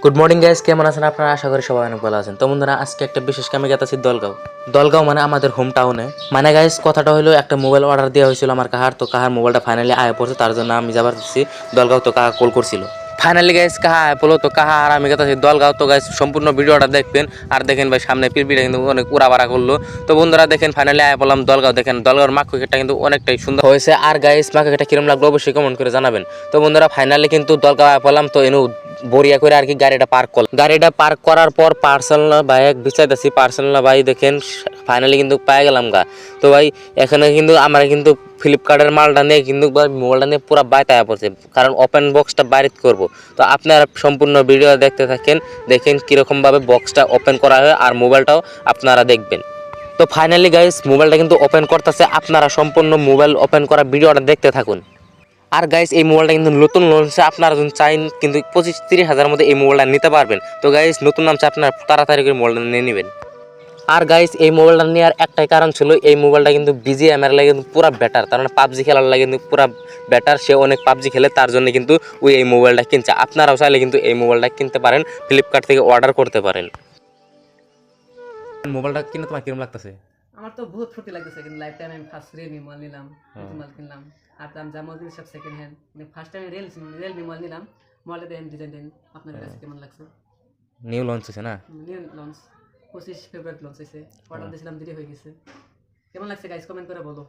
Good morning guys, কেমন আছেন আপনারা? আশা করি সবাই অনেক ভালো আছেন। তো বন্ধুরা, আজকে একটা বিশেষ কামে গেতেছি দলগাঁও মানে আমাদের হোম টাউনে। মানে গাইস, কথাটা হলো একটা মোবাইল অর্ডার দেওয়া হয়েছিল আমার কাহার, তো কাহার মোবাইলটা ফাইনালি আয় পড়ছে, তার জন্য আমি যাবার দিচ্ছি দলগাঁও। তো কাহা কল করছিল, ফাইনালি গাইস কাহা আয় পড়লো। তো কাহা আর আমি গেতেছি দলগাঁও। তো গাইস সম্পূর্ণ ভিডিওটা দেখবেন আর দেখেন ভাই, সামনে পিড়পিড়া কিন্তু অনেক উড়াবাড়া করলো। তো বন্ধুরা দেখেন, ফাইনালি আয় পড়লাম দলগাঁও। দেখেন দলগাঁওর মার্কেটটা কিন্তু অনেকটাই সুন্দর হয়েছে। আর গাইস মার্কেটটা কিরম লাগলো অবশ্যই কমেন্ট করে জানাবেন। তো বন্ধুরা ফাইনালি কিন্তু দলগাঁও আয় পড়লাম। তো এনু বরিয়া করে আর কি গাড়িটা পার্ক করলাম। গাড়িটা পার্ক করার পর পার্সেল ভাই এক বিচাইতেছি, পার্সেল ভাই দেখেন ফাইনালি কিন্তু পেয়ে গেলাম গা। তো ভাই এখানে কিন্তু আমরা কিন্তু ফ্লিপকার্টের মালটা নিয়ে কিন্তু মোবাইলটা নিয়ে পুরো বাইতায়া পড়ছে, কারণ ওপেন বক্সটা বাইরে করব। তো আপনারা সম্পূর্ণ ভিডিও দেখতে থাকেন, দেখেন কীরকমভাবে বক্সটা ওপেন করা হয় আর মোবাইলটাও আপনারা দেখবেন। তো ফাইনালি গাইস মোবাইলটা কিন্তু ওপেন করতেছে, আপনারা সম্পূর্ণ মোবাইল ওপেন করা ভিডিওটা দেখতে থাকুন। আর গাইস এই মোবাইলটা কিন্তু নতুন লঞ্চে, আপনারা যদি চাইন কিন্তু 25-30 হাজারের মধ্যে এই মোবাইলটা নিতে পারবেন। তো গাইস নতুন নামছে, আপনারা তাড়াতাড়ি করে মোবাইলটা নিয়ে নেবেন। আর গাইস এই মোবাইলটা নেওয়ার একটাই কারণ ছিল, এই মোবাইলটা কিন্তু বিজিএমআর লাগে কিন্তু পুরো বেটার, তার মানে পাবজি খেলার লাগে কিন্তু পুরো বেটার। সে অনেক পাবজি খেলে, তার জন্য কিন্তু ওই এই মোবাইলটা কিনছে। আপনারাও চাইলে কিন্তু এই মোবাইলটা কিনতে পারেন, ফ্লিপকার্ট থেকে অর্ডার করতে পারেন। মোবাইলটা কিনে তোমার কিরকম লাগতেছে? আমার তো বহুত ফুর্তি লাগতেছে, কিন্তু লাইফ টাইম আমি ফার্স্ট রিয়েলমি মোবাইল নিলাম, নতুন মাল কিনলাম। আর দাম যা মাল সব সেকেন্ড হ্যান্ড, মানে ফার্স্ট টাইম রিয়েলমি মোবাইল নিলাম। মোবাইলটা দেন ডিজাইন আপনার কাছে কেমন লাগছে? নিউ লঞ্চ হয়েছে না? নিউ লঞ্চ 25 ফেব্রুয়ারি লঞ্চ হয়েছে, অর্ডার দিয়েছিলাম দেরি হয়ে গেছে। কেমন লাগছে গাইস, কমেন্ট করে বলো।